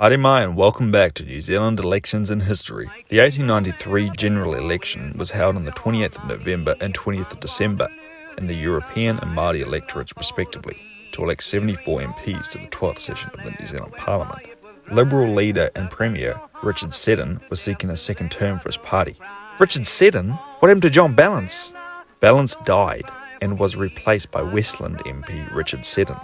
Haere mai and welcome back to New Zealand Elections in History. The 1893 general election was held on the 28th of November and 20th of December in the European and Māori electorates respectively to elect 74 MPs to the 12th session of the New Zealand Parliament. Liberal leader and Premier Richard Seddon was seeking a second term for his party. Richard Seddon? What happened to John Ballance? Ballance died and was replaced by Westland MP Richard Seddon.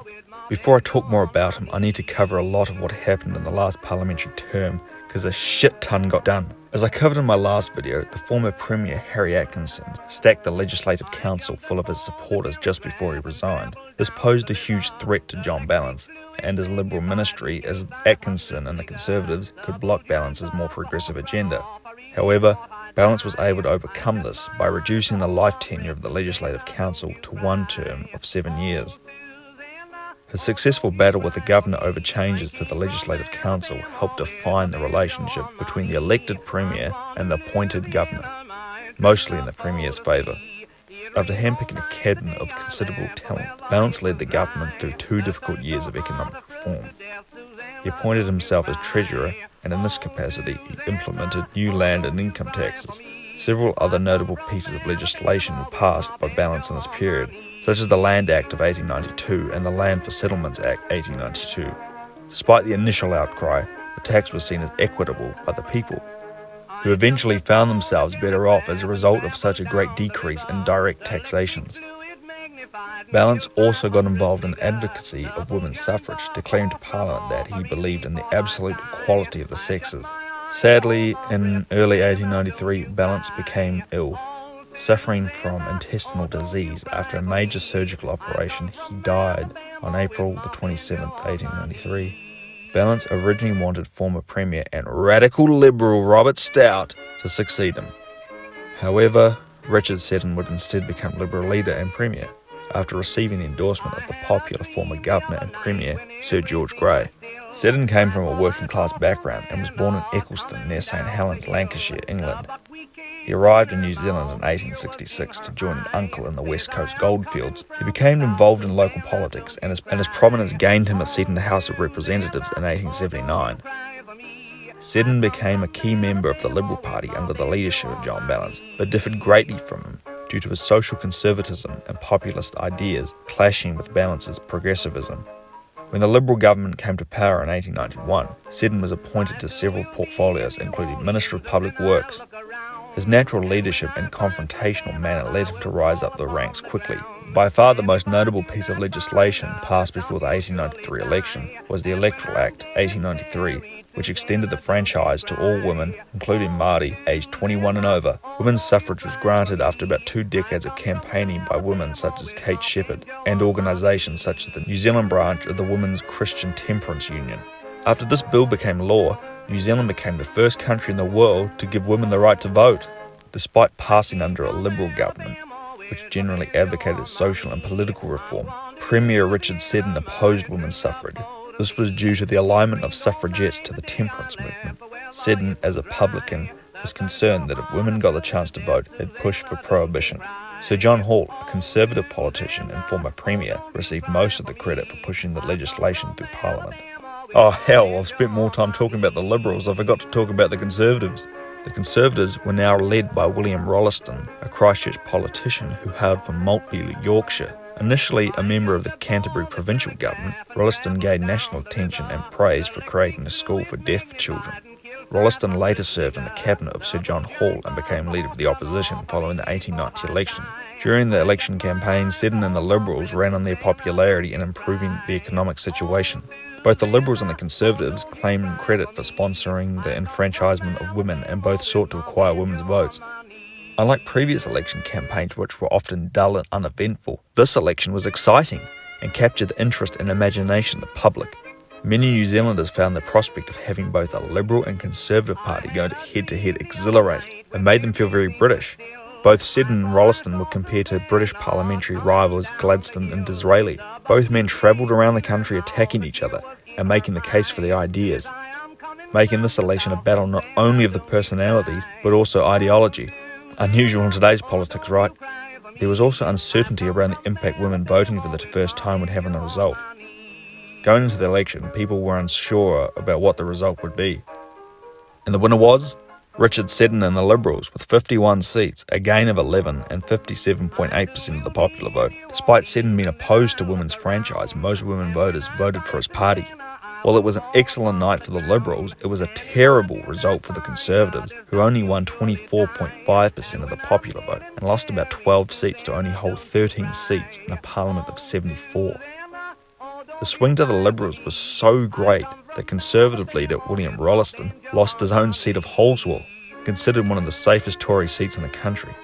Before I talk more about him, I need to cover a lot of what happened in the last parliamentary term because a shit ton got done. As I covered in my last video, the former Premier Harry Atkinson stacked the Legislative Council full of his supporters just before he resigned. This posed a huge threat to John Ballance and his Liberal ministry, as Atkinson and the Conservatives could block Ballance's more progressive agenda. However, Ballance was able to overcome this by reducing the life tenure of the Legislative Council to one term of 7 years. His successful battle with the governor over changes to the Legislative Council helped define the relationship between the elected Premier and the appointed governor, mostly in the Premier's favour. After handpicking a cabinet of considerable talent, Ballance led the government through 2 difficult years of economic reform. He appointed himself as Treasurer, and in this capacity he implemented new land and income taxes. Several other notable pieces of legislation were passed by Ballance in this period, such as the Land Act of 1892 and the Land for Settlements Act 1892. Despite the initial outcry, the tax was seen as equitable by the people, who eventually found themselves better off as a result of such a great decrease in direct taxations. Ballance also got involved in the advocacy of women's suffrage, declaring to Parliament that he believed in the absolute equality of the sexes. Sadly, in early 1893, Ballance became ill. Suffering from intestinal disease after a major surgical operation, he died on April the 27th, 1893. Ballance originally wanted former Premier and radical Liberal Robert Stout to succeed him. However, Richard Seddon would instead become Liberal leader and Premier, after receiving the endorsement of the popular former Governor and Premier, Sir George Grey. Seddon came from a working-class background and was born in Eccleston near St Helens, Lancashire, England. He arrived in New Zealand in 1866 to join an uncle in the West Coast goldfields. He became involved in local politics, and his prominence gained him a seat in the House of Representatives in 1879. Seddon became a key member of the Liberal Party under the leadership of John Ballance, but differed greatly from him due to his social conservatism and populist ideas clashing with Ballance's progressivism. When the Liberal government came to power in 1891, Seddon was appointed to several portfolios, including Minister of Public Works. His natural leadership and confrontational manner led him to rise up the ranks quickly. By far the most notable piece of legislation passed before the 1893 election was the Electoral Act 1893, which extended the franchise to all women, including Māori, aged 21 and over. Women's suffrage was granted after about 2 decades of campaigning by women such as Kate Shepherd and organisations such as the New Zealand branch of the Women's Christian Temperance Union. After this bill became law, New Zealand became the first country in the world to give women the right to vote. Despite passing under a Liberal government, which generally advocated social and political reform, Premier Richard Seddon opposed women's suffrage. This was due to the alignment of suffragettes to the temperance movement. Seddon, as a publican, was concerned that if women got the chance to vote, they'd push for prohibition. Sir John Hall, a Conservative politician and former Premier, received most of the credit for pushing the legislation through Parliament. Oh hell, I've spent more time talking about the Liberals, I forgot to talk about the Conservatives. The Conservatives were now led by William Rolleston, a Christchurch politician who hailed from Maltby, Yorkshire. Initially a member of the Canterbury provincial government, Rolleston gained national attention and praise for creating a school for deaf children. Rolleston later served in the cabinet of Sir John Hall and became leader of the opposition following the 1890 election. During the election campaign, Seddon and the Liberals ran on their popularity in improving the economic situation. Both the Liberals and the Conservatives claimed credit for sponsoring the enfranchisement of women, and both sought to acquire women's votes. Unlike previous election campaigns, which were often dull and uneventful, this election was exciting and captured the interest and imagination of the public. Many New Zealanders found the prospect of having both a Liberal and Conservative party going head-to-head exhilarating and made them feel very British. Both Seddon and Rolleston were compared to British parliamentary rivals Gladstone and Disraeli. Both men travelled around the country attacking each other and making the case for their ideas, making this election a battle not only of the personalities but also ideology. Unusual in today's politics, right? There was also uncertainty around the impact women voting for the first time would have on the result. Going into the election, people were unsure about what the result would be. And the winner was Richard Seddon and the Liberals, with 51 seats, a gain of 11 and 57.8% of the popular vote. Despite Seddon being opposed to women's franchise, most women voters voted for his party. While it was an excellent night for the Liberals, it was a terrible result for the Conservatives, who only won 24.5% of the popular vote and lost about 12 seats to only hold 13 seats in a parliament of 74. The swing to the Liberals was so great that Conservative leader William Rolleston lost his own seat of Holswell, considered one of the safest Tory seats in the country.